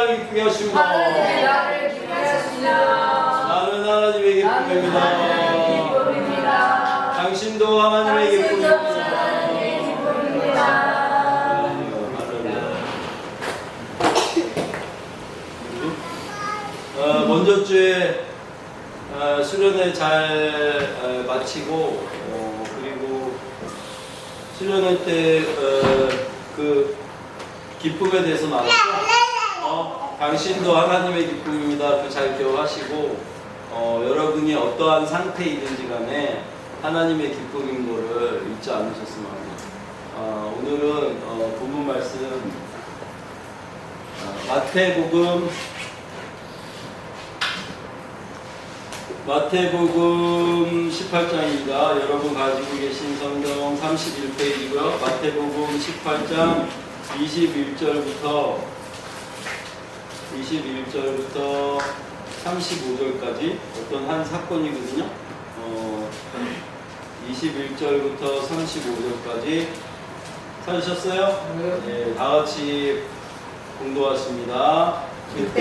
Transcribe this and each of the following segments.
나를 기쁘게 하시고 하나님의 나를 기쁘게 하시며 나는 하나님의 기쁨입니다. 당신도 하나님의 기쁨입니다. 먼저 주에 수련회 잘 마치고 그리고 수련회 때 그 기쁨에 대해서 나눴죠. 당신도 하나님의 기쁨입니다. 그 잘 기억하시고 여러분이 어떠한 상태이든지 간에 하나님의 기쁨인 거를 잊지 않으셨으면 합니다. 오늘은 본문 말씀 마태복음 18장입니다. 여러분 가지고 계신 성경 31페이지고요. 마태복음 18장 21절부터 35절까지 어떤 한 사건이거든요. 21절부터 35절까지 찾으셨어요? 네, 다 같이 공부하십니다. 그때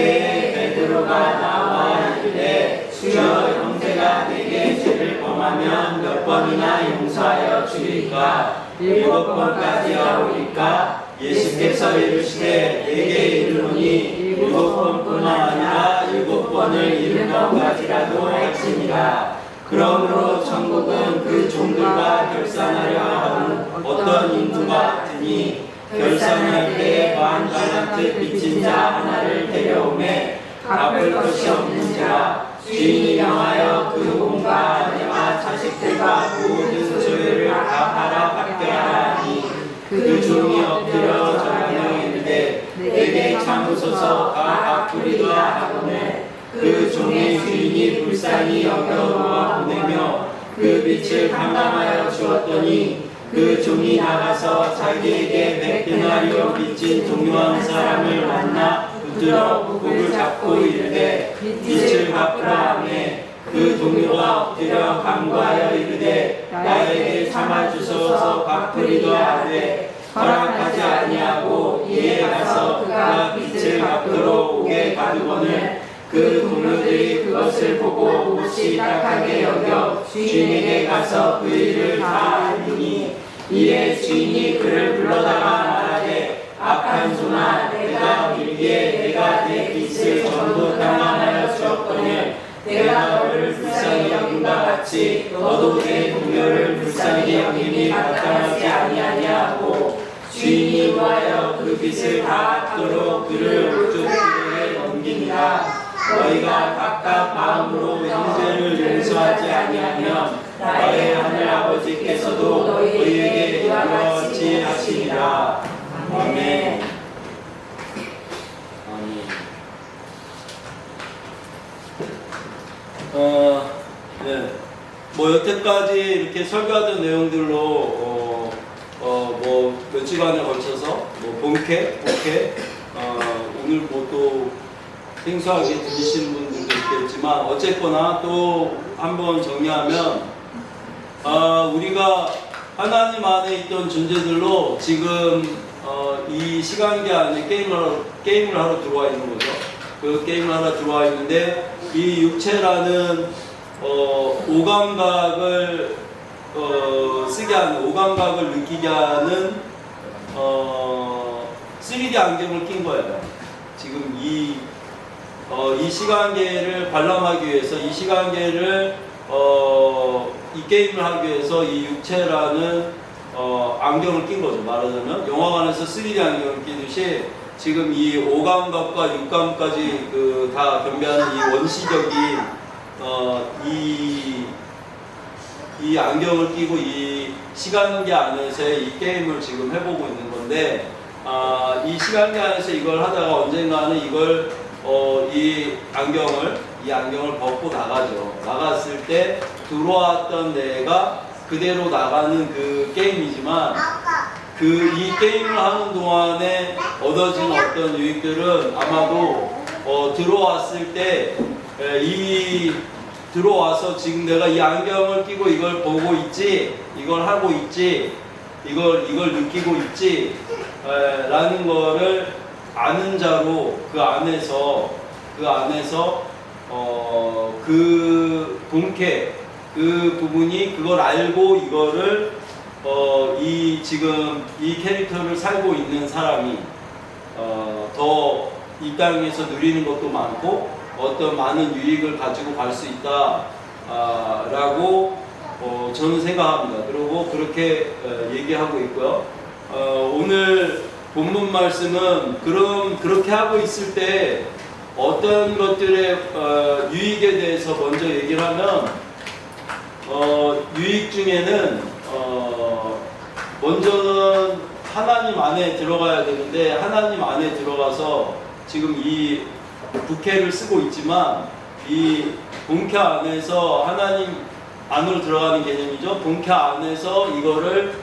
베드로가 나와 이르되 주여 형제가 내게 죄를 범하면 몇 번이나 용서하여 주리까 7번까지 하오리까 예수께서 이르시되 내게 이르노니 7번뿐 아니라 7번을 7번까지라도 할지니라. 그러므로 천국은 그 종들과 결산하려 하는 어떤 인부가 같으니 결산할 때에 10,000달란트 빚진 자 하나를 데려오매 갚을 것이 없는지라. 주인이 명하여 그 온과 아내와 자식들과 모든 소유를 갚아라 갚게 하라니 그 종이 엎드려 절하며 이르되 내게 참으소서 다 갚으리라 하거늘 그 종의 주인이 불쌍히 여겨 보내며 그 빚을 감당하여 주었더니 그 종이 나가서 자기에게 100데나리온 빚진 동료 한 사람을 만나 붙들어 목을 잡고 이르되 빚을 갚으라 하매 그 동료가 엎드려 간구하여 이르되 나에게 참아주소서 갚으리라 하되 허락하지 아니하고 이에 가서 그가 빚을 갚도록 오게 가두거늘 그 동료들이 그것을 보고 몹시 딱하게 여겨 주인에게 가서 그 일을 다 알리니 이에 주인이 그를 불러다가 말하되 악한 종아 내가 밀기에 내가 내 빚을 전부 당환하여 주었거늘 내가 너를 불쌍히 여긴과 같이 너도 내 동료를 불쌍히 여김이 마땅하지 아니하냐고 주인이 구하여 그 빚을 다 갚도록 그를 옥조들에게 넘기니라. 너희가 각각 마음으로 형제를 용서하지 아니하면 나의 하늘 아버지께서도 너희에게 그렇지 하시리라. 아멘. 네. 뭐 여태까지 이렇게 설교하던 내용들로 뭐 몇 시간에 걸쳐서 뭐 본캐 오늘 뭐 또 생소하게 들리시는 분들도 있겠지만 어쨌거나 또 한번 정리하면 우리가 하나님 안에 있던 존재들로 지금 이 시간계 안에 게임을 하러 들어와 있는 거죠. 그 게임을 하러 들어와 있는데 이 육체라는 오감각을 쓰게 하는 오감각을 느끼게 하는 3D 안경을 낀 거예요. 지금 이 시간계를 관람하기 위해서 이 시간계를 이 게임을 하기 위해서 이 육체라는 안경을 낀 거죠. 말하자면 영화관에서 3D 안경을 끼듯이 지금 이 오감각과 육감까지 다 겸비하는 이 원시적인 이 안경을 끼고 이 시간계 안에서의 이 게임을 지금 해보고 있는 건데 이 시간계 안에서 이걸 하다가 언젠가는 이걸 이 안경을 벗고 나가죠. 나갔을 때 들어왔던 내가 그대로 나가는 그 게임이지만 이 게임을 하는 동안에 얻어진 어떤 유익들은 아마도 들어왔을 때 들어와서 지금 내가 이 안경을 끼고 이걸 보고 있지, 이걸 하고 있지, 이걸 느끼고 있지 라는 거를 아는 자로 그 안에서 그 본캐 그 부분이 그걸 알고 이거를 지금 이 캐릭터를 살고 있는 사람이 더 이 땅에서 누리는 것도 많고 어떤 많은 유익을 가지고 갈 수 있다 라고 저는 생각합니다. 그리고 그렇게 얘기하고 있고요. 오늘 본문 말씀은 그렇게 하고 있을 때 어떤 것들의 유익에 대해서 먼저 얘기를 하면 유익 중에는 먼저는 하나님 안에 들어가야 되는데 하나님 안에 들어가서 지금 이 부캐를 쓰고 있지만 이 본캐 안에서 하나님 안으로 들어가는 개념이죠. 본캐 안에서 이거를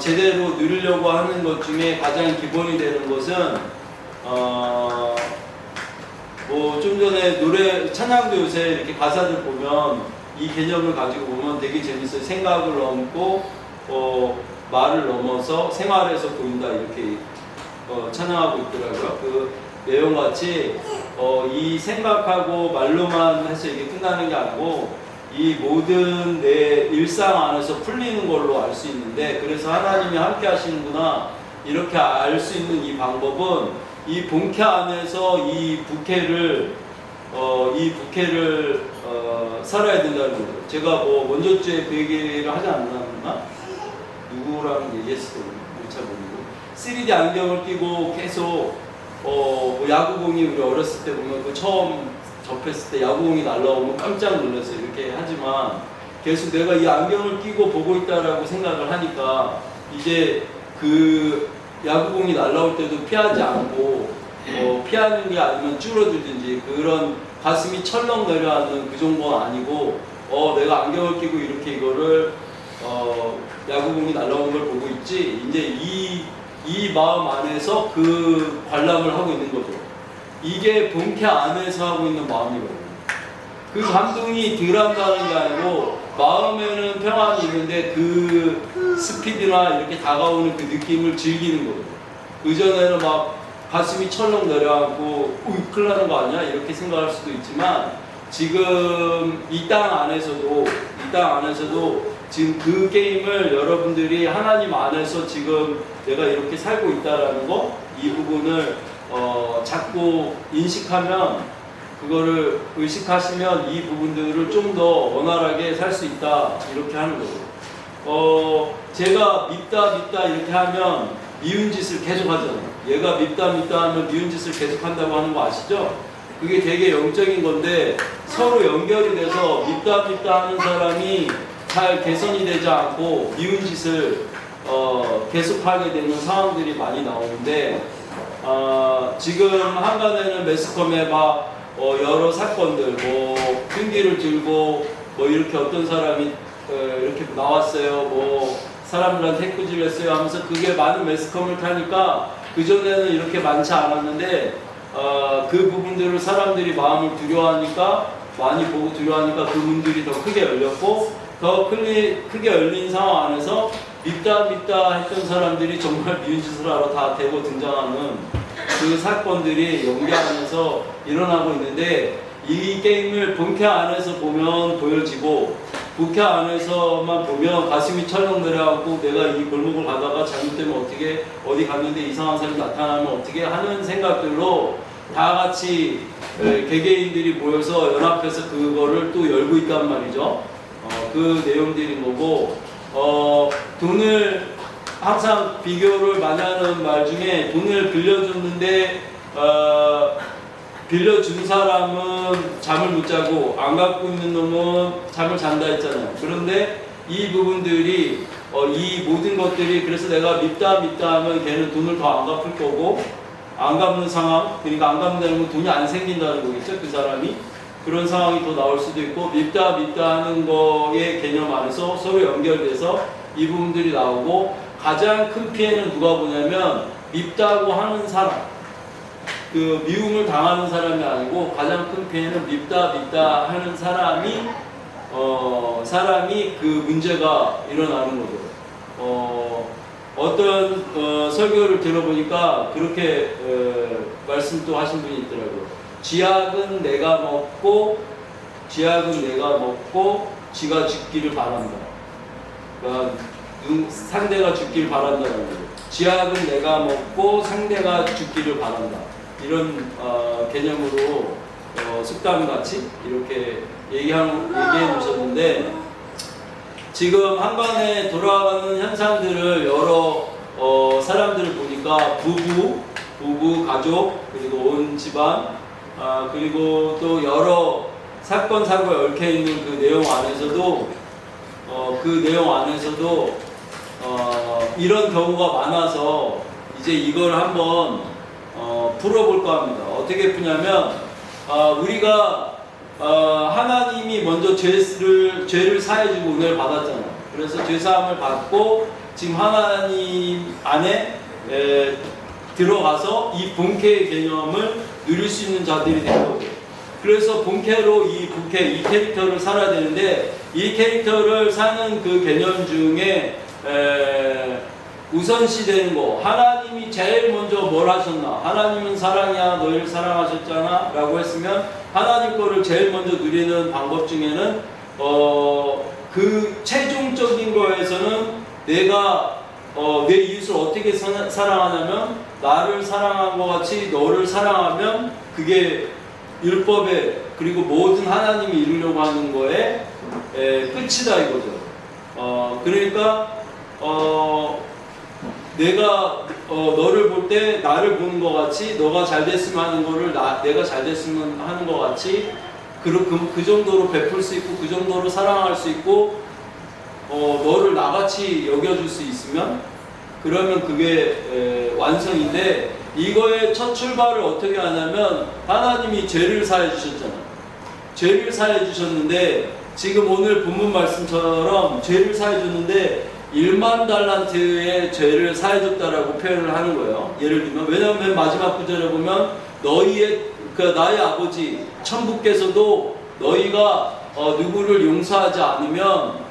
제대로 누리려고 하는 것 중에 가장 기본이 되는 것은 뭐 좀 전에 노래 찬양도 요새 이렇게 가사들 보면 이 개념을 가지고 보면 되게 재밌어요. 생각을 넘고 말을 넘어서 생활에서 보인다 이렇게 찬양하고 있더라고요. 그 내용같이 이 생각하고 말로만 해서 이게 끝나는 게 아니고 이 모든 내 일상 안에서 풀리는 걸로 알 수 있는데 그래서 하나님이 함께 하시는구나 이렇게 알 수 있는 이 방법은 이 본캐 안에서 이 부캐를 살아야 된다는 거죠. 제가 뭐 먼저 주에 그 얘기를 하지 않았나? 누구랑 얘기했을 때 잘 모르고 3D 안경을 끼고 계속 뭐 야구공이 우리 어렸을 때 보면 그 처음 접했을 때 야구공이 날라오면 깜짝 놀랐어요. 이렇게 하지만 계속 내가 이 안경을 끼고 보고 있다라고 생각을 하니까 이제 그 야구공이 날라올 때도 피하지 않고 피하는 게 아니면 줄어들든지 그런 가슴이 철렁 내려앉는 그 정도는 아니고 내가 안경을 끼고 이렇게 이거를 야구공이 날라오는 걸 보고 있지 이제 이 마음 안에서 그 관람을 하고 있는 거죠. 이게 본캐 안에서 하고 있는 마음이거든요. 그 감동이 덜한다는 게 아니고 마음에는 평안이 있는데 그 스피드나 이렇게 다가오는 그 느낌을 즐기는 거예요. 그전에는 막 가슴이 철렁 내려앉고 큰일 나는 거 아니야? 이렇게 생각할 수도 있지만 지금 이 땅 안에서도 지금 그 게임을 여러분들이 하나님 안에서 지금 내가 이렇게 살고 있다라는 거 이 부분을 자꾸 인식하면 그거를 의식하시면 이 부분들을 좀 더 원활하게 살 수 있다 이렇게 하는 거죠. 제가 밉다 이렇게 하면 미운 짓을 계속 하잖아요. 얘가 밉다 하면 미운 짓을 계속 한다고 하는 거 아시죠? 그게 되게 영적인 건데 서로 연결이 돼서 밉다 하는 사람이 잘 개선이 되지 않고 미운 짓을 계속하게 되는 상황들이 많이 나오는데 지금 한간에는 매스컴에 막 여러 사건들 뭐 흉기를 들고 뭐 이렇게 어떤 사람이 이렇게 나왔어요. 뭐 사람들한테 해코지를 했어요 하면서 그게 많은 매스컴을 타니까 그전에는 이렇게 많지 않았는데 그 부분들을 사람들이 마음을 두려워하니까 많이 보고 두려워하니까 그 문들이 더 크게 열렸고 더 크게 열린 상황 안에서 밉다 했던 사람들이 정말 미운 짓을 하러 다 대고 등장하는 그 사건들이 연기하면서 일어나고 있는데 이 게임을 본캐 안에서 보면 보여지고 부캐 안에서만 보면 가슴이 철렁 내려앉고 내가 이 골목을 가다가 잘못되면 어떻게 어디 갔는데 이상한 사람이 나타나면 어떻게 하는 생각들로 다 같이 개개인들이 모여서 연합해서 그거를 또 열고 있단 말이죠. 그 내용들인 거고 돈을 항상 비교를 많이 하는 말 중에 돈을 빌려줬는데 빌려준 사람은 잠을 못 자고 안 갖고 있는 놈은 잠을 잔다 했잖아요. 그런데 이 부분들이 이 모든 것들이 그래서 내가 밉다 하면 걔는 돈을 더 안 갚을 거고 안 갚는 상황, 그러니까 안 갚는다는 건 돈이 안 생긴다는 거겠죠. 그 사람이 그런 상황이 더 나올 수도 있고 밉다 하는 거의 개념 안에서 서로 연결돼서 이 부분들이 나오고 가장 큰 피해는 누가 보냐면 밉다고 하는 사람, 그 미움을 당하는 사람이 아니고 가장 큰 피해는 밉다 하는 사람이 그 문제가 일어나는 거죠. 어떤 설교를 들어보니까 그렇게 말씀도 하신 분이 있더라고요. 쥐약은 내가 먹고 쥐가 죽기를 바란다. 그러니까 상대가 죽기를 바란다는 거예요. 쥐약은 내가 먹고 상대가 죽기를 바란다. 이런 개념으로 습관같이 이렇게 얘기해 주셨는데, 지금 한반에 돌아가는 현상들을 여러 사람들을 보니까 부부, 가족, 그리고 온 집안, 그리고 또 여러 사건 사고에 얽혀 있는 그 내용 안에서도 이런 경우가 많아서 이제 이걸 한번 풀어볼까 합니다. 어떻게 푸냐면, 우리가 하나님이 먼저 죄를 사해주고 은혜를 받았잖아요. 그래서 죄사함을 받고 지금 하나님 안에 들어가서 이 본캐의 개념을 누릴 수 있는 자들이 된 거죠. 그래서 본캐로 이 캐릭터를 살아야 되는데, 이 캐릭터를 사는 그 개념 중에 우선시되는 거, 하나님이 제일 먼저 뭘 하셨나? 하나님은 사랑이야, 너희를 사랑하셨잖아 라고 했으면 하나님 거를 제일 먼저 누리는 방법 중에는 그 최종적인 거에서는 내가 내 이웃을 어떻게 사랑하냐면, 나를 사랑한 것 같이 너를 사랑하면 그게 율법에, 그리고 모든 하나님이 이루려고 하는 거에 끝이다 이거죠. 그러니까 내가 너를 볼 때 나를 보는 것 같이, 너가 잘 됐으면 하는 거를 내가 잘 됐으면 하는 것 같이, 그 정도로 베풀 수 있고 그 정도로 사랑할 수 있고, 너를 나같이 여겨줄 수 있으면, 그러면 그게 완성인데, 이거의 첫 출발을 어떻게 하냐면, 하나님이 죄를 사해 주셨잖아요. 죄를 사해 주셨는데, 지금 오늘 본문 말씀처럼 죄를 사해 줬는데 1만 달란트의 죄를 사해줬다라고 표현을 하는 거예요. 예를 들면, 왜냐하면 맨 마지막 구절에 보면 나의 아버지 천부께서도 너희가 누구를 용서하지 않으면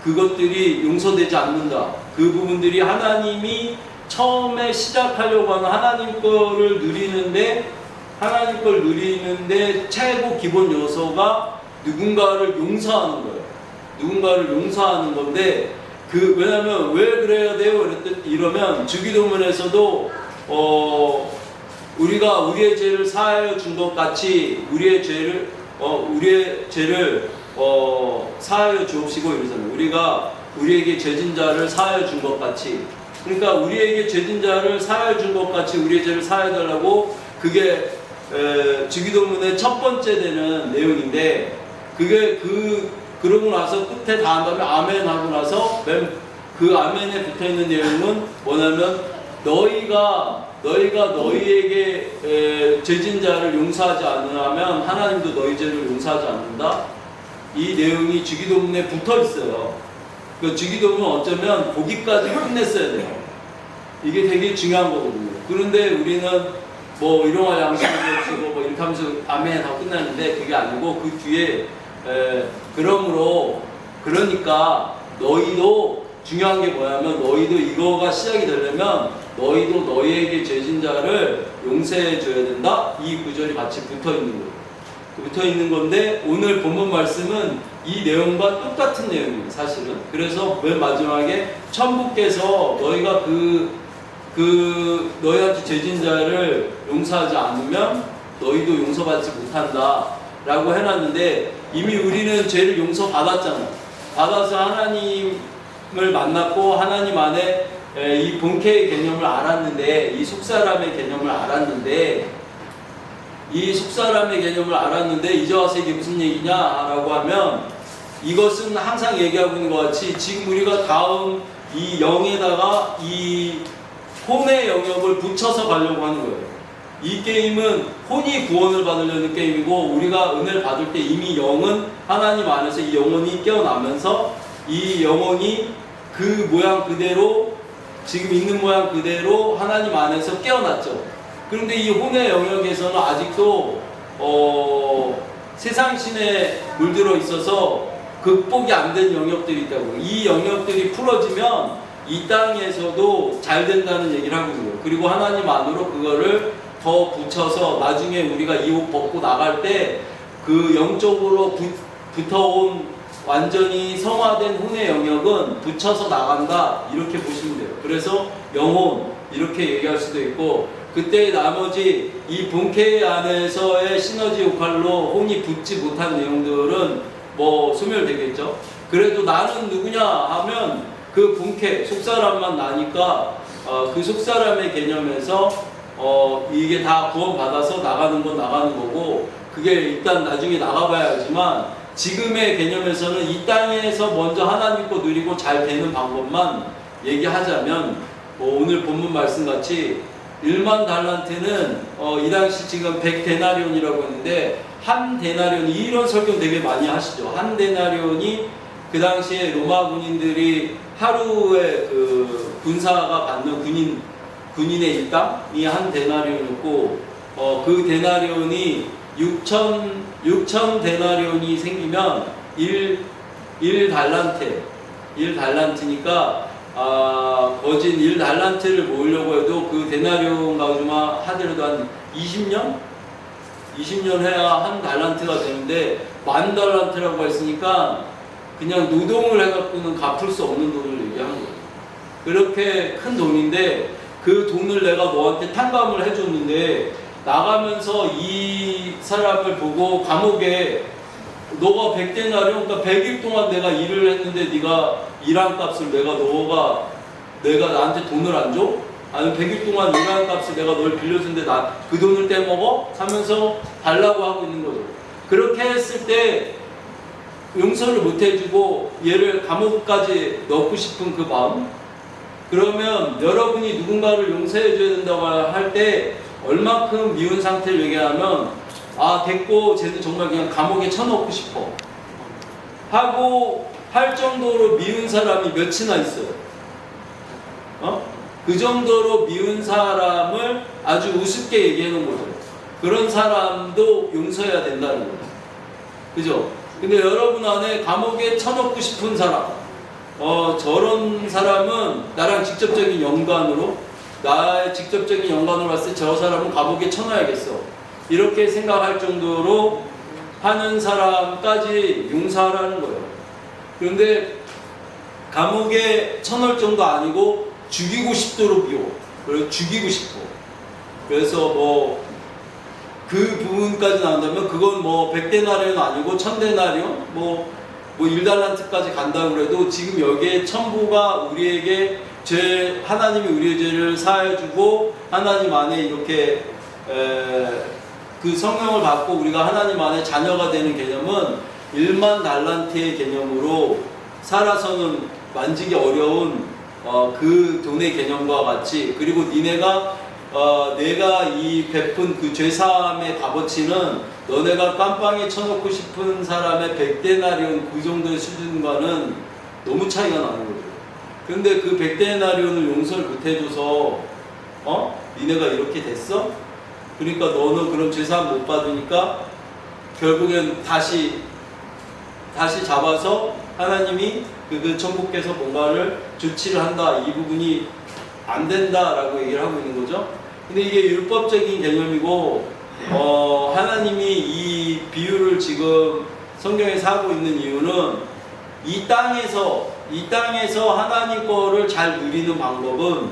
그것들이 용서되지 않는다. 그 부분들이 하나님이 처음에 시작하려고 하는 하나님 걸 누리는데 최고 기본 요소가 누군가를 용서하는 거예요. 누군가를 용서하는 건데, 왜냐면 왜 그래야 돼요? 이러면 주기도문에서도 우리가 우리의 죄를 사하여 준 것 같이 우리의 죄를 사하여 주옵시고 이러잖아요. 우리가 우리에게 죄진 자를 사하여 준 것 같이, 그러니까 우리에게 죄진 자를 사하여 준 것 같이 우리의 죄를 사하여 달라고, 그게 주기도문의 첫 번째 되는 내용인데, 그게 그러고 나서 끝에 다 한 다음에 아멘 하고 나서 그 아멘에 붙어 있는 내용은 뭐냐면, 너희가 너희에게 죄진 자를 용서하지 않으면 하나님도 너희 죄를 용서하지 않는다. 이 내용이 주기도문에 붙어 있어요. 그 주기도문 어쩌면 보기까지 끝냈어야 돼요. 이게 되게 중요한 거거든요. 그런데 우리는 뭐 일용할 양식을 주시고 뭐 이렇게 하면서 아멘 하고 끝나는데, 그게 아니고 그 뒤에 그러니까 너희도, 중요한 게 뭐냐면, 너희도 이거가 시작이 되려면 너희도 너희에게 죄진 자를 용서해 줘야 된다. 이 구절이 같이 붙어 있는 거예요. 붙어 있는 건데, 오늘 본문 말씀은 이 내용과 똑같은 내용이에요, 사실은. 그래서 맨 마지막에 천부께서 너희가 너희한테 죄진 자를 용서하지 않으면 너희도 용서받지 못한다 라고 해놨는데, 이미 우리는 죄를 용서받았잖아요. 받아서 하나님을 만났고 하나님 안에 이 본캐의 개념을 알았는데, 이 속사람의 개념을 알았는데, 이제 와서 이게 무슨 얘기냐라고 하면, 이것은 항상 얘기하고 있는 것 같이 지금 우리가 다음 이 영에다가 이 혼의 영역을 붙여서 가려고 하는 거예요. 이 게임은 혼이 구원을 받으려는 게임이고, 우리가 은혜를 받을 때 이미 영은 하나님 안에서 이 영혼이 깨어나면서 이 영혼이 그 모양 그대로, 지금 있는 모양 그대로 하나님 안에서 깨어났죠. 그런데 이 혼의 영역에서는 아직도 세상 신에 물들어 있어서 극복이 안 된 영역들이 있다고. 이 영역들이 풀어지면 이 땅에서도 잘 된다는 얘기를 하고 있는 거예요. 그리고 하나님 안으로 그거를 더 붙여서 나중에 우리가 이 옷 벗고 나갈 때 그 영적으로 붙어온 완전히 성화된 혼의 영역은 붙여서 나간다, 이렇게 보시면 돼요. 그래서 영혼 이렇게 얘기할 수도 있고, 그때 나머지 이 본캐 안에서의 시너지 역할로 혼이 붙지 못한 내용들은 뭐 소멸되겠죠. 그래도 나는 누구냐 하면 그 본캐 속사람만 나니까 그 속사람의 개념에서 이게 다 구원받아서 나가는 건 나가는 거고, 그게 일단 나중에 나가봐야 알지만 지금의 개념에서는 이 땅에서 먼저 하나님 거 누리고 잘 되는 방법만 얘기하자면, 오늘 본문 말씀같이 1만 달란트는 이 당시 지금 100데나리온이라고 했는데, 한 데나리온이, 이런 설교 되게 많이 하시죠. 한 데나리온이 그 당시에 로마 군인들이 하루에 그 군사가 받는 군인의 일당이 한 데나리온이었고, 그 데나리온이 6천 데나리온이 생기면 1달란트니까 거진 1달란트를 모으려고 해도 그 데나리온 가지고만 하더라도 한 20년 해야 한 달란트가 되는데, 10,000달란트라고 했으니까 그냥 노동을 해갖고는 갚을 수 없는 돈을 얘기하는 거예요. 그렇게 큰 돈인데 그 돈을 내가 너한테 탕감을 해줬는데, 나가면서 이 사람을 보고 감옥에 너가 100데나리온, 그러니까 100일 동안 내가 일을 했는데 네가 일한 값을 내가 나한테 돈을 안 줘? 아니면 100일 동안 일한 값을 내가 널 빌려준데 나 그 돈을 떼먹어? 하면서 달라고 하고 있는 거죠. 그렇게 했을 때 용서를 못 해주고 얘를 감옥까지 넣고 싶은 그 마음, 그러면 여러분이 누군가를 용서해줘야 된다고 할 때 얼마큼 미운 상태를 얘기하면, 됐고 쟤는 정말 그냥 감옥에 쳐넣고 싶어 하고 할 정도로 미운 사람이 몇이나 있어요. 그 정도로 미운 사람을 아주 우습게 얘기해 놓은 거죠. 그런 사람도 용서해야 된다는 거죠. 그죠? 근데 여러분 안에 감옥에 쳐넣고 싶은 사람, 저런 사람은 나랑 직접적인 연관으로, 나의 직접적인 연관으로 봤을 때 저 사람은 감옥에 쳐넣어야겠어, 이렇게 생각할 정도로 하는 사람까지 용서하라는 거예요. 그런데 감옥에 쳐넣을 정도 아니고 죽이고 싶도록 미워. 그래서 죽이고 싶어. 그래서 뭐 그 부분까지 나온다면 그건 뭐 100데나리온 아니고 1000데나리온, 뭐 1달란트까지 간다고 그래도 지금 여기에 첨부가 우리에게 하나님이 우리의 죄를 사해주고 하나님 안에 이렇게 그 성령을 받고 우리가 하나님 안에 자녀가 되는 개념은 1만 달란트의 개념으로 살아서는 만지기 어려운 그 돈의 개념과 같이, 그리고 내가 이 베푼 그 죄사함의 값어치는 너네가 깜빵에 쳐놓고 싶은 사람의 100데나리온 그 정도의 수준과는 너무 차이가 나는 거죠. 그런데 그 100데나리온을 용서를 못 해줘서 니네가 이렇게 됐어? 그러니까 너는 그럼 죄사함 못 받으니까 결국엔 다시 잡아서 하나님이 그 천국께서 뭔가를 조치를 한다, 이 부분이 안 된다라고 얘기를 하고 있는 거죠. 근데 이게 율법적인 개념이고, 하나님이 이 비유를 지금 성경에서 하고 있는 이유는 이 땅에서 하나님 거를 잘 누리는 방법은,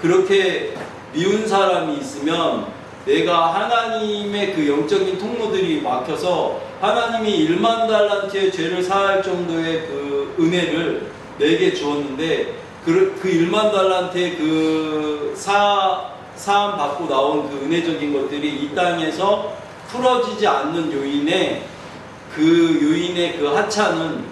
그렇게 미운 사람이 있으면 내가 하나님의 그 영적인 통로들이 막혀서 하나님이 1만 달란트의 죄를 사할 정도의 그 은혜를 내게 주었는데, 그 1만 달란트의 그 사함 받고 나온 그 은혜적인 것들이 이 땅에서 풀어지지 않는 요인의 그 하찮은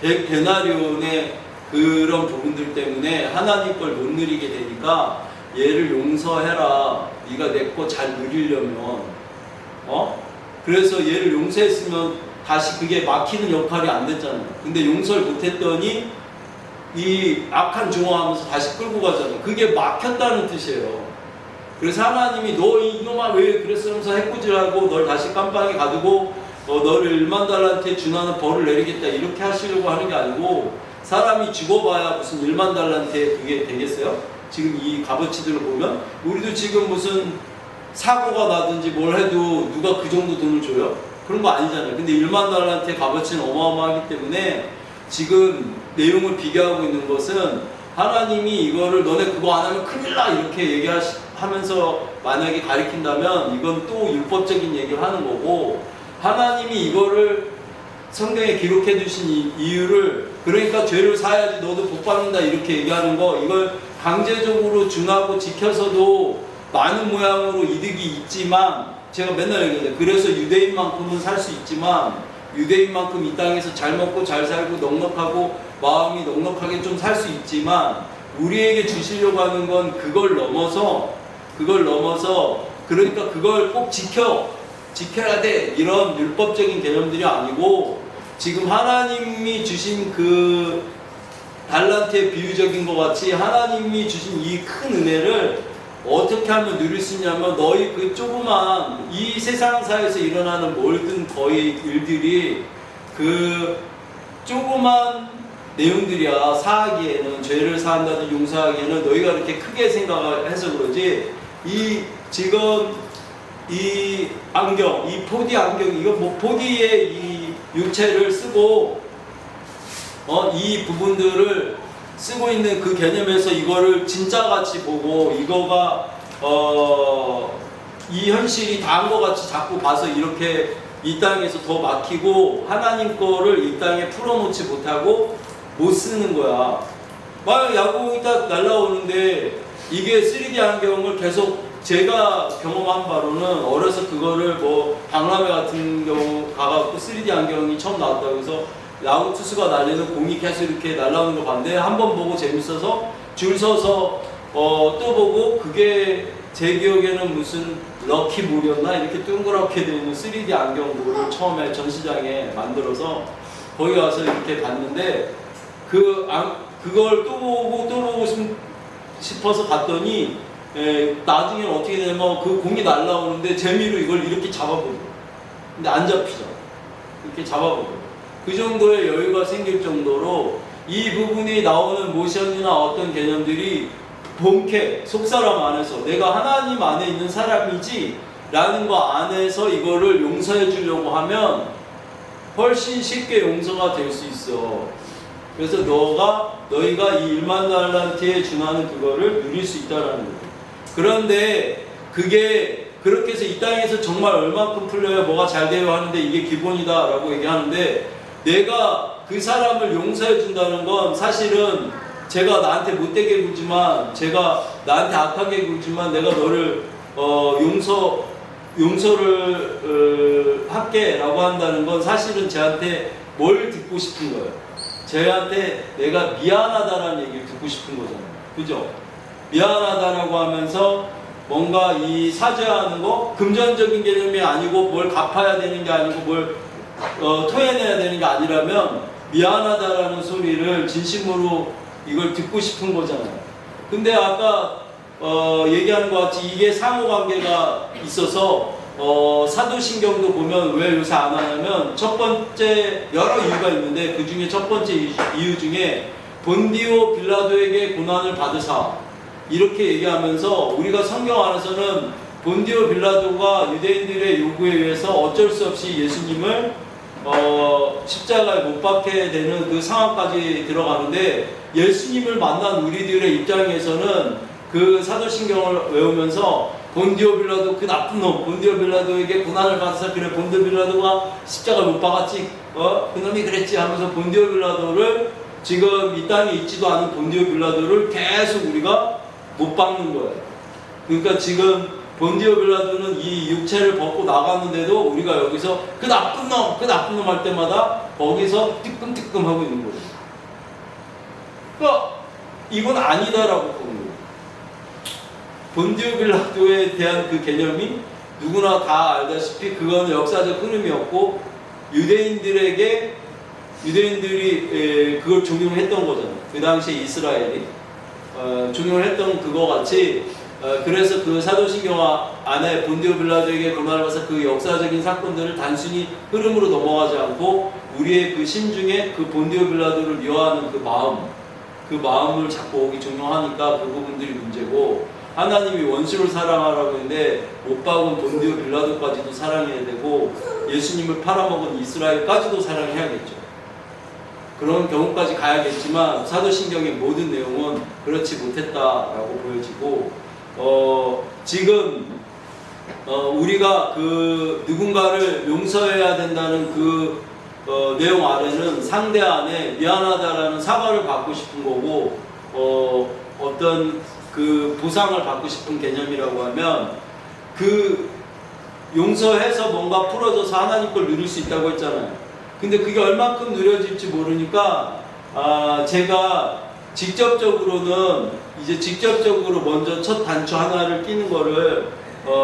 100데나리온의 그런 부분들 때문에 하나님 걸 못 누리게 되니까 얘를 용서해라. 네가 내 거 잘 누리려면, 그래서 얘를 용서했으면 다시 그게 막히는 역할이 안 됐잖아요. 근데 용서를 못했더니 이 악한 증오하면서 다시 끌고 가잖아요. 그게 막혔다는 뜻이에요. 그래서 하나님이 너 이놈아 왜 그랬으면서 해코지하고 널 다시 깜빵에 가두고 너를 1만 달란트에 준하는 벌을 내리겠다, 이렇게 하시려고 하는 게 아니고, 사람이 죽어봐야 무슨 1만 달란트에 그게 되겠어요? 지금 이 값어치들을 보면 우리도 지금 무슨 사고가 나든지 뭘 해도 누가 그 정도 돈을 줘요? 그런 거 아니잖아요. 근데 1만 달란트의 값어치는 어마어마하기 때문에 지금 내용을 비교하고 있는 것은 하나님이 이거를 너네 그거 안 하면 큰일 나 이렇게 얘기하면서 만약에 가리킨다면 이건 또 율법적인 얘기를 하는 거고, 하나님이 이거를 성경에 기록해 두신 이유를, 그러니까 죄를 사야지 너도 복 받는다 이렇게 얘기하는 거, 이걸 강제적으로 준하고 지켜서도 많은 모양으로 이득이 있지만, 제가 맨날 얘기해요. 그래서 유대인만큼은 살 수 있지만 유대인만큼 이 땅에서 잘 먹고 잘 살고 넉넉하고 마음이 넉넉하게 좀 살 수 있지만, 우리에게 주시려고 하는 건 그걸 넘어서 그러니까 그걸 꼭 지켜야 돼 이런 율법적인 개념들이 아니고, 지금 하나님이 주신 그 달란트의 비유적인 것 같이 하나님이 주신 이 큰 은혜를 어떻게 하면 누릴 수 있냐면, 너희 그 조그만 이 세상사에서 일어나는 모든 거의 일들이 그 조그만 내용들이야. 사하기에는, 죄를 사한다든지 용서하기에는 너희가 그렇게 크게 생각해서 그러지, 이 지금 이 안경, 이 4D 안경, 이거 뭐 4D의 이 육체를 쓰고 이 부분들을 쓰고 있는 그 개념에서 이거를 진짜같이 보고, 이거가 이 현실이 다한 것 같이 자꾸 봐서 이렇게 이 땅에서 더 막히고 하나님 거를 이 땅에 풀어놓지 못하고 못 쓰는 거야. 막 야구공이 딱 날라오는데 이게 3D 안경을 계속, 제가 경험한 바로는 어려서 그거를 뭐 박람회 같은 경우 가갖고 3D 안경이 처음 나왔다고 해서 야구 투수가 날리는 공이 계속 이렇게 날라오는 거 봤는데, 한 번 보고 재밌어서 줄 서서 또 보고, 그게 제 기억에는 무슨 럭키볼이었나 이렇게 동그랗게 되는 3D 안경을 처음에 전시장에 만들어서 거기 가서 이렇게 봤는데, 그걸 또 보고 싶어서 갔더니 나중에는 어떻게 되냐면 그 공이 날라오는데 재미로 이걸 이렇게 잡아보고, 근데 안 잡히잖아. 이렇게 잡아보고 그 정도의 여유가 생길 정도로 이 부분이 나오는 모션이나 어떤 개념들이 본캐, 속사람 안에서 내가 하나님 안에 있는 사람이지 라는 거 안에서 이거를 용서해 주려고 하면 훨씬 쉽게 용서가 될 수 있어. 그래서 너희가 이 1만 달란트에 준하는 그거를 누릴 수 있다라는 거예요. 그런데 그게 그렇게 해서 이 땅에서 정말 얼만큼 풀려야 뭐가 잘 돼요 하는데 이게 기본이다 라고 얘기하는데, 내가 그 사람을 용서해 준다는 건 사실은 제가 나한테 못되게 굴지만, 제가 나한테 악하게 굴지만 내가 너를 용서를 할게 라고 한다는 건 사실은 쟤한테 뭘 듣고 싶은 거예요? 쟤한테 내가 미안하다라는 얘기를 듣고 싶은 거잖아요. 그죠? 미안하다라고 하면서 뭔가 이 사죄하는 거, 금전적인 개념이 아니고 뭘 갚아야 되는 게 아니고 뭘 토해내야 되는 게 아니라면 미안하다라는 소리를 진심으로 이걸 듣고 싶은 거잖아요. 근데 아까 얘기하는 것 같이 이게 상호관계가 있어서 사도신경도 보면 왜 요새 안 하냐면, 첫 번째 여러 이유가 있는데 그 중에 첫 번째 이유 중에 본디오 빌라도에게 고난을 받으사 이렇게 얘기하면서, 우리가 성경 안에서는 본디오 빌라도가 유대인들의 요구에 의해서 어쩔 수 없이 예수님을 십자가에 못 박게 되는 그 상황까지 들어가는데, 예수님을 만난 우리들의 입장에서는 그 사도신경을 외우면서 본디오 빌라도 그 나쁜 놈, 본디오 빌라도에게 고난을 받아서, 그래 본디오 빌라도가 십자가 못 박았지, 그놈이 그랬지 하면서 본디오 빌라도를, 지금 이 땅에 있지도 않은 본디오 빌라도를 계속 우리가 못 박는 거예요. 그러니까 지금 본디오 빌라도는 이 육체를 벗고 나갔는데도 우리가 여기서 그 나쁜 놈 할 때마다 거기서 뜨끔뜨끔 하고 있는 거예요. 그러니까 이건 아니다라고 보는 거예요. 본디오 빌라도에 대한 그 개념이 누구나 다 알다시피 그건 역사적 흐름이었고, 유대인들이 그걸 적용했던 거잖아요. 그 당시에 이스라엘이 적용을 했던 그거 같이, 그래서 그 사도신경 안에 본디오 빌라도에게 고난을 받아서 그 역사적인 사건들을 단순히 흐름으로 넘어가지 않고 우리의 그 심중에 그 본디오 빌라도를 미워하는 그 마음을 자꾸 오기 종용하니까 그 부분들이 문제고, 하나님이 원수를 사랑하라고 했는데 못 박은 본디오 빌라도까지도 사랑해야 되고 예수님을 팔아먹은 이스라엘까지도 사랑해야겠죠. 그런 경우까지 가야겠지만 사도신경의 모든 내용은 그렇지 못했다라고 보여지고, 지금 우리가 그 누군가를 용서해야 된다는 그 내용 아래는 상대 안에 미안하다라는 사과를 받고 싶은 거고, 어떤 그 보상을 받고 싶은 개념이라고 하면, 그 용서해서 뭔가 풀어져서 하나님 걸 누릴 수 있다고 했잖아요. 근데 그게 얼만큼 누려질지 모르니까, 제가 직접적으로 먼저 첫 단추 하나를 끼는 거를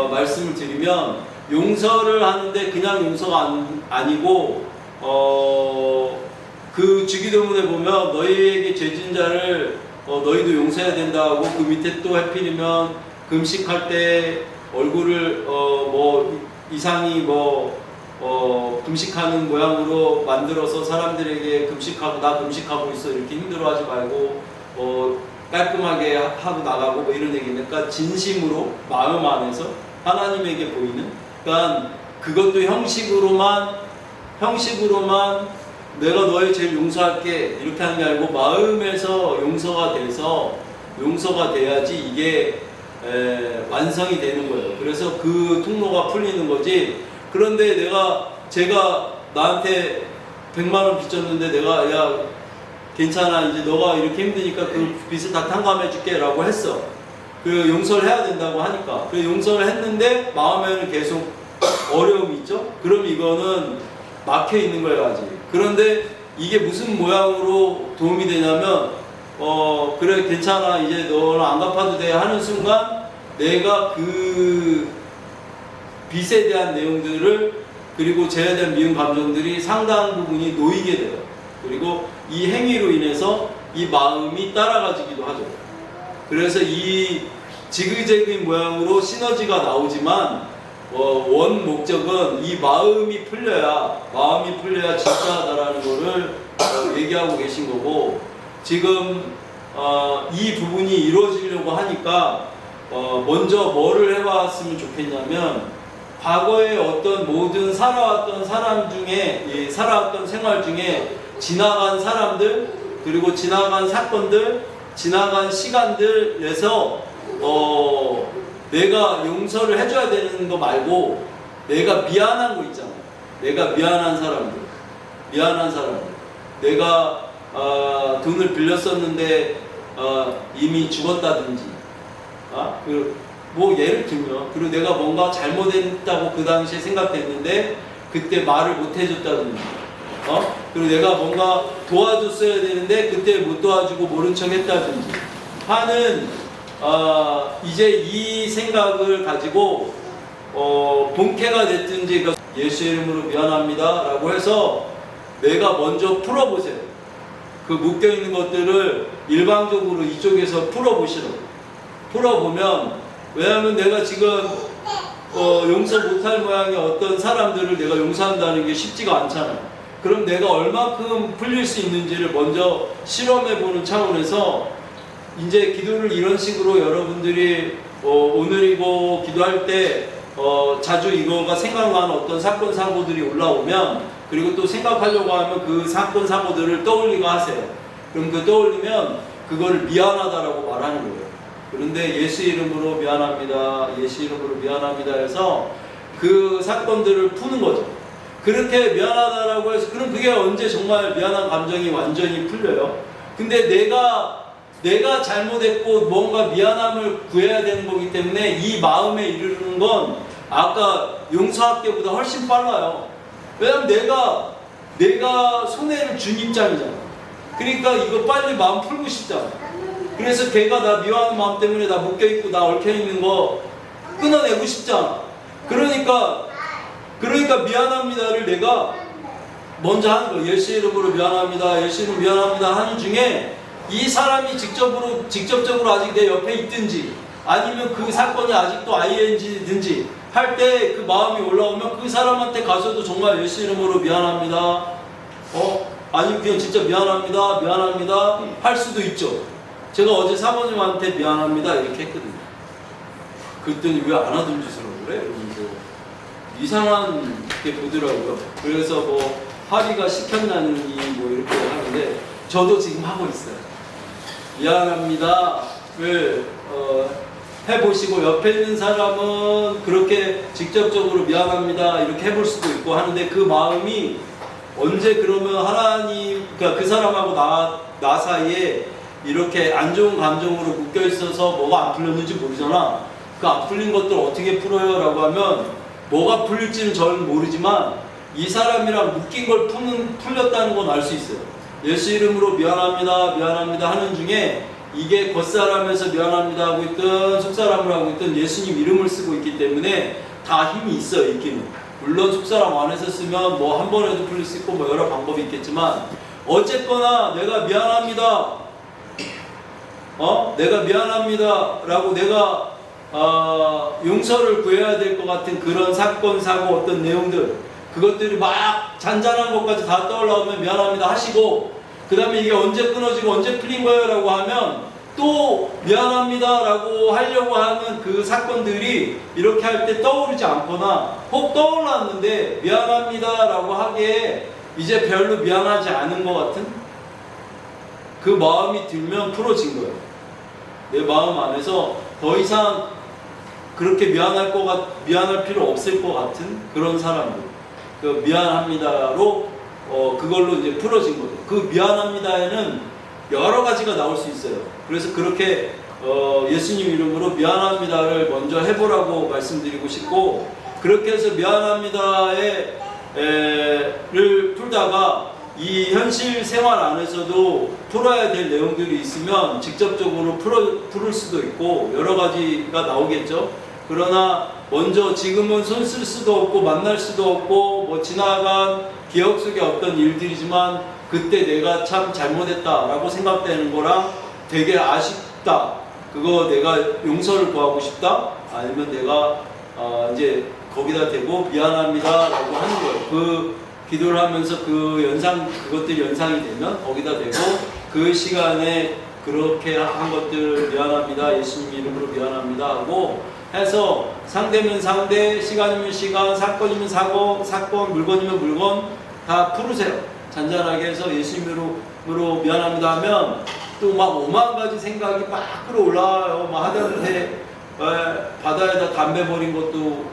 말씀을 드리면, 용서를 하는데 그냥 용서가 아니고, 그 주기도문에 보면 너희에게 죄진 자를 너희도 용서해야 된다고, 그 밑에 또 해필이면 금식할 때 얼굴을 뭐 이상이 금식하는 모양으로 만들어서 사람들에게 금식하고 나 금식하고 있어 이렇게 힘들어하지 말고 깔끔하게 하고 나가고 뭐 이런 얘기니까, 그러니까 진심으로 마음 안에서 하나님에게 보이는, 그러니까 그것도 형식으로만 내가 너의 죄를 용서할게 이렇게 하는 게 아니고 마음에서 용서가 돼야지 이게 완성이 되는 거예요. 그래서 그 통로가 풀리는 거지. 그런데 제가 나한테 100만 원 빚졌는데 내가 야 괜찮아 이제 너가 이렇게 힘드니까 그 빚을 다 탕감해 줄게 라고 했어. 그 용서를 해야 된다고 하니까 그 용서를 했는데 마음에는 계속 어려움이 있죠. 그럼 이거는 막혀 있는 거예요 아직. 그런데 이게 무슨 모양으로 도움이 되냐면 그래 괜찮아 이제 너는 안 갚아도 돼 하는 순간 내가 그 빚에 대한 내용들을, 그리고 죄에 대한 미운 감정들이 상당한 부분이 놓이게 돼요. 그리고 이 행위로 인해서 이 마음이 따라가지기도 하죠. 그래서 이 지그재그인 모양으로 시너지가 나오지만 원 목적은 이 마음이 풀려야 진짜하다라는 거를 얘기하고 계신 거고, 지금 이 부분이 이루어지려고 하니까 먼저 뭐를 해왔으면 좋겠냐면, 과거에 어떤 모든 살아왔던 생활 중에 지나간 사람들, 그리고 지나간 사건들, 지나간 시간들에서 내가 용서를 해줘야 되는 거 말고 내가 미안한 거 있잖아요. 내가 미안한 사람들, 내가 돈을 빌렸었는데 이미 죽었다든지, 뭐 예를 들면, 그리고 내가 뭔가 잘못했다고 그 당시에 생각했는데 그때 말을 못 해줬다든지, 그리고 내가 뭔가 도와줬어야 되는데 그때 못 도와주고 모른 척 했다든지 하는, 이제 이 생각을 가지고 본캐가 됐든지 예수 이름으로 미안합니다 라고 해서 내가 먼저 풀어보세요. 그 묶여있는 것들을 일방적으로 이쪽에서 풀어보면, 왜냐하면 내가 지금 용서 못할 모양의 어떤 사람들을 내가 용서한다는 게 쉽지가 않잖아요. 그럼 내가 얼마큼 풀릴 수 있는지를 먼저 실험해보는 차원에서 이제 기도를 이런 식으로 여러분들이 오늘이고 기도할 때 자주 이거가 생각나는 어떤 사건 사고들이 올라오면, 그리고 또 생각하려고 하면 그 사건 사고들을 떠올리고 하세요. 그럼 그 떠올리면 그거를 미안하다라고 말하는 거예요. 그런데 예수 이름으로 미안합니다, 예수 이름으로 미안합니다 해서 그 사건들을 푸는 거죠. 그렇게 미안하다라고 해서, 그럼 그게 언제 정말 미안한 감정이 완전히 풀려요? 근데 내가 잘못했고 뭔가 미안함을 구해야 되는 거기 때문에 이 마음에 이르는 건 아까 용서할게보다 훨씬 빨라요. 왜냐면 내가 손해를 준 입장이잖아. 그러니까 이거 빨리 마음 풀고 싶잖아. 그래서 걔가 나 미워하는 마음 때문에 나 묶여있고 나 얽혀있는 거 끊어내고 싶잖아. 그러니까 미안합니다를 내가 먼저 하는 거예요. 예수 이름으로 미안합니다, 예수 이름으로 미안합니다 하는 중에 이 사람이 직접적으로 아직 내 옆에 있든지, 아니면 그 사건이 아직도 ING든지 할 때 그 마음이 올라오면 그 사람한테 가서도 정말 예수 이름으로 미안합니다, 아니 그냥 진짜 미안합니다 할 수도 있죠. 제가 어제 사모님한테 미안합니다 이렇게 했거든요. 그랬더니 왜 안 하던 짓을 하고 그래? 이러면서 이상하게 보더라고요. 그래서 뭐 합의가 시켰나니 뭐 이렇게 하는데 저도 지금 하고 있어요. 미안합니다를 해보시고 옆에 있는 사람은 그렇게 직접적으로 미안합니다 이렇게 해볼 수도 있고 하는데 그 마음이 언제 그러면 하나님 그러니까 그 사람하고 나 사이에 이렇게 안 좋은 감정으로 묶여 있어서 뭐가 안 풀렸는지 모르잖아. 그 안 풀린 것들 어떻게 풀어요? 라고 하면 뭐가 풀릴지는 저는 모르지만 이 사람이랑 묶인 걸 풀렸다는 건 알 수 있어요. 예수 이름으로 미안합니다 하는 중에 이게 겉사람에서 미안합니다 하고 있든 속사람을 하고 있든 예수님 이름을 쓰고 있기 때문에 다 힘이 있어요. 있기는. 물론 속사람 안에서 쓰면 뭐 한 번에도 풀릴 수 있고 뭐 여러 방법이 있겠지만 어쨌거나 내가 미안합니다 내가 미안합니다 라고 내가 용서를 구해야 될 것 같은 그런 사건 사고 어떤 내용들 그것들이 막 잔잔한 것까지 다 떠올라오면 미안합니다 하시고 그 다음에 이게 언제 끊어지고 언제 풀린 거예요 라고 하면 또 미안합니다 라고 하려고 하는 그 사건들이 이렇게 할 때 떠오르지 않거나 혹 떠올랐는데 미안합니다 라고 하기에 이제 별로 미안하지 않은 것 같은 그 마음이 들면 풀어진 거예요. 내 마음 안에서 더 이상 그렇게 미안할 필요 없을 것 같은 그런 사람들 그 미안합니다로 그걸로 이제 풀어진 거죠. 그 미안합니다에는 여러 가지가 나올 수 있어요. 그래서 그렇게 예수님 이름으로 미안합니다를 먼저 해보라고 말씀드리고 싶고 그렇게 해서 미안합니다를 풀다가 이 현실 생활 안에서도 풀어야 될 내용들이 있으면 직접적으로 풀을 수도 있고 여러 가지가 나오겠죠. 그러나 먼저 지금은 손 쓸 수도 없고 만날 수도 없고 뭐 지나간 기억 속의 어떤 일들이지만 그때 내가 참 잘못했다라고 생각되는 거랑 되게 아쉽다. 그거 내가 용서를 구하고 싶다. 아니면 내가 이제 거기다 대고 미안합니다라고 하는 거예요. 그 기도를 하면서 그것들이 연상이 되면 거기다 대고 그 시간에 그렇게 한 것들 미안합니다. 예수님 이름으로 미안합니다 하고 해서 상대면 상대, 시간이면 시간, 사건이면 사건, 물건이면 물건 다 풀으세요. 잔잔하게 해서 예수님으로 미안합니다 하면 또 막 5만 가지 생각이 막 끌어올라와요. 막 하다못해 바다에다 담배 버린 것도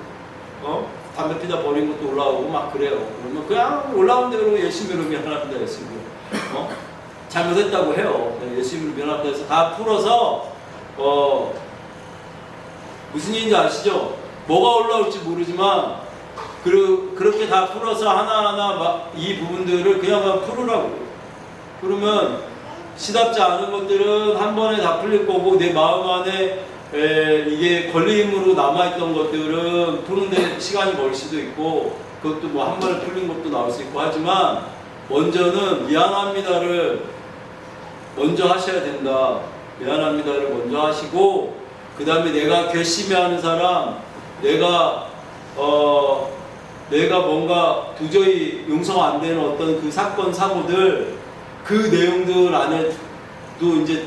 담배 피다 버린 것도 올라오고 막 그래요. 그러면 그냥 올라온 대로 예수님으로 미안합니다. 예수님으로 잘못했다고 해요. 예수님으로 미안합니다 해서 다 풀어서 무슨 일인지 아시죠? 뭐가 올라올지 모르지만 그렇게 다 풀어서 하나하나 이 부분들을 그냥 풀으라고. 그러면 시답지 않은 것들은 한 번에 다 풀릴 거고 내 마음 안에 이게 걸림으로 남아있던 것들은 푸는데 시간이 걸릴 수도 있고 그것도 뭐 한 번에 풀린 것도 나올 수 있고 하지만 먼저는 미안합니다를 먼저 하셔야 된다. 미안합니다를 먼저 하시고 그 다음에 내가 괘씸해하는 사람 내가 뭔가 도저히 용서가 안 되는 어떤 그 사건 사고들 그 내용들 안에도 이제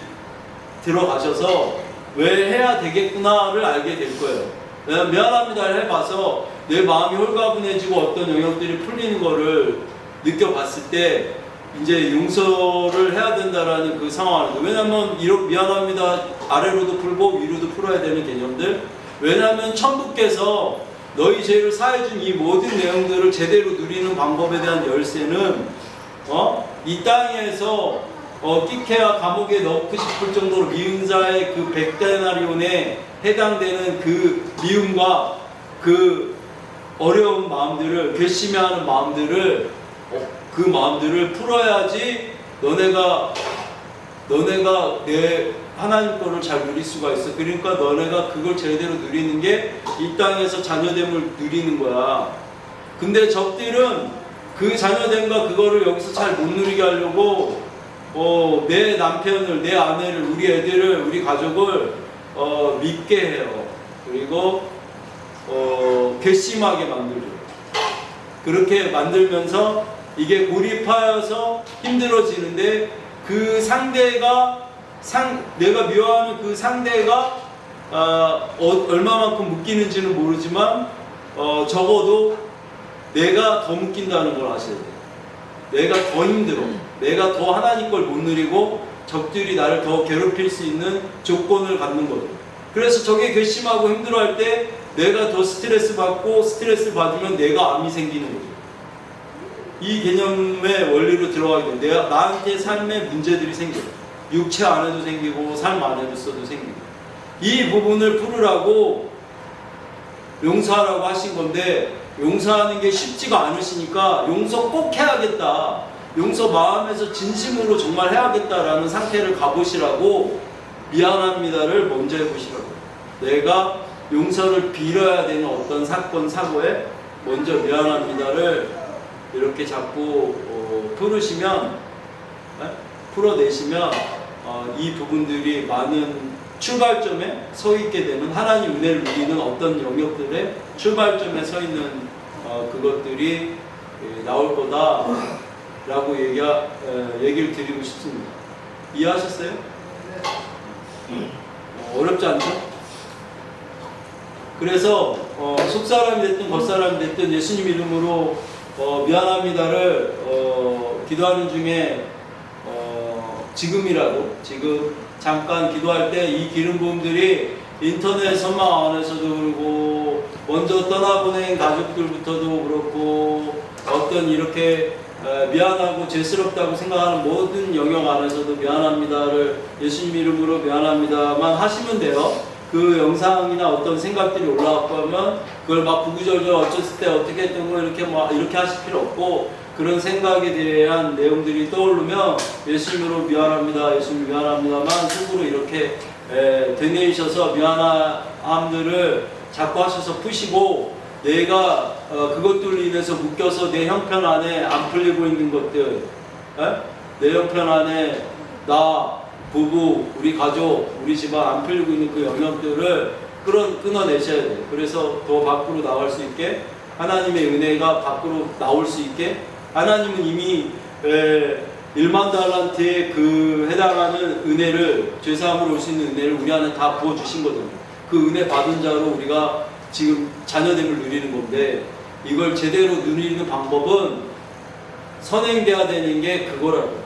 들어가셔서 왜 해야 되겠구나를 알게 될 거예요. 왜냐면 미안합니다를 해봐서 내 마음이 홀가분해지고 어떤 영역들이 풀리는 거를 느껴봤을 때 이제 용서를 해야 된다라는 그 상황이죠. 왜냐면 미안합니다 아래로도 풀고 위로도 풀어야 되는 개념들. 왜냐면 천부께서 너희 죄를 사해준 이 모든 내용들을 제대로 누리는 방법에 대한 열쇠는 이 땅에서 끼케야 감옥에 넣고 싶을 정도로 미운 자의 그 100데나리온에 해당되는 그 미움과 그 어려운 마음들을 괘씸해하는 마음들을 그 마음들을 풀어야지 너네가 내 하나님 거를 잘 누릴 수가 있어. 그러니까 너네가 그걸 제대로 누리는 게 이 땅에서 자녀됨을 누리는 거야. 근데 적들은 그 자녀됨과 그거를 여기서 잘 못 누리게 하려고 내 남편을, 내 아내를, 우리 애들을, 우리 가족을 믿게 해요. 그리고 괘씸하게 만들죠. 그렇게 만들면서 이게 고립하여서 힘들어지는데 그 상대가 내가 미워하는 그 상대가 얼마만큼 묶이는지는 모르지만 적어도 내가 더 묶인다는 걸 아셔야 돼요. 내가 더 힘들어. 내가 더 하나님 걸 못 누리고 적들이 나를 더 괴롭힐 수 있는 조건을 갖는 거죠. 그래서 저게 괘씸하고 힘들어할 때 내가 더 스트레스 받고 스트레스 받으면 내가 암이 생기는 거죠. 이 개념의 원리로 들어가게 되면 나한테 삶에 문제들이 생겨요. 육체 안에도 생기고 삶 안에서도 생기고 이 부분을 풀으라고 용서하라고 하신 건데 용서하는 게 쉽지가 않으시니까 용서 꼭 해야겠다. 용서 마음에서 진심으로 정말 해야겠다라는 상태를 가보시라고 미안합니다를 먼저 해보시라고. 내가 용서를 빌어야 되는 어떤 사건, 사고에 먼저 미안합니다를 이렇게 자꾸 풀으시면, 풀어내시면 이 부분들이 많은 출발점에 서 있게 되는 하나님 은혜를 누리는 어떤 영역들의 출발점에 서 있는 그것들이 나올 거다라고 얘기를 드리고 싶습니다. 이해하셨어요? 어렵지 않죠? 그래서 속사람이 됐든 겉사람이 됐든 예수님 이름으로 미안합니다를 기도하는 중에 지금 잠깐 기도할 때 이 기름 부음들이 인터넷 선망 안에서도 그러고 먼저 떠나보낸 가족들부터도 그렇고 어떤 이렇게 미안하고 죄스럽다고 생각하는 모든 영역 안에서도 미안합니다를 예수님 이름으로 미안합니다만 하시면 돼요. 그 영상이나 어떤 생각들이 올라왔고 하면 그걸 막 구구절절 어쩔 때 어떻게 했던 거 이렇게 하실 필요 없고 그런 생각에 대한 내용들이 떠오르면 예수님으로 미안합니다, 예수님 미안합니다만 속으로 이렇게 되뇌이셔서 미안함들을 자꾸 하셔서 푸시고 내가 그것들로 인해서 묶여서 내 형편 안에 안 풀리고 있는 것들, 내 형편 안에 나, 부부, 우리 가족, 우리 집안 안 풀리고 있는 그 영역들을 끊어내셔야 돼요. 그래서 더 밖으로 나올 수 있게 하나님의 은혜가 밖으로 나올 수 있게 하나님은 이미 1만 달란트에 그 해당하는 은혜를 죄사함으로 올 수 있는 은혜를 우리 안에 다 부어주신 거거든요. 그 은혜 받은 자로 우리가 지금 자녀됨을 누리는 건데 이걸 제대로 누리는 방법은 선행돼야 되는 게 그거라고.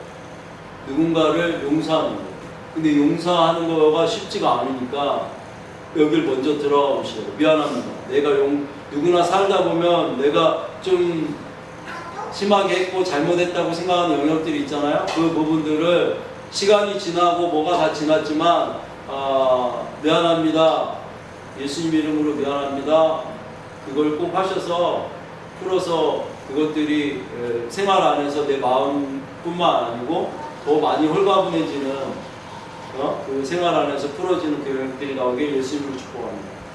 누군가를 용서하는 거. 근데 용서하는 거가 쉽지가 않으니까 여길 먼저 들어가 보시라고. 미안합니다. 내가 누구나 살다 보면 내가 좀 심하게 했고 잘못했다고 생각하는 영역들이 있잖아요. 그 부분들을 시간이 지나고 뭐가 다 지났지만 미안합니다. 예수님 이름으로 미안합니다. 그걸 꼭 하셔서 풀어서 그것들이 생활 안에서 내 마음뿐만 아니고 더 많이 홀가분해지는 그 생활 안에서 풀어지는 그 영역들이 나오길 예수님으로 축복합니다.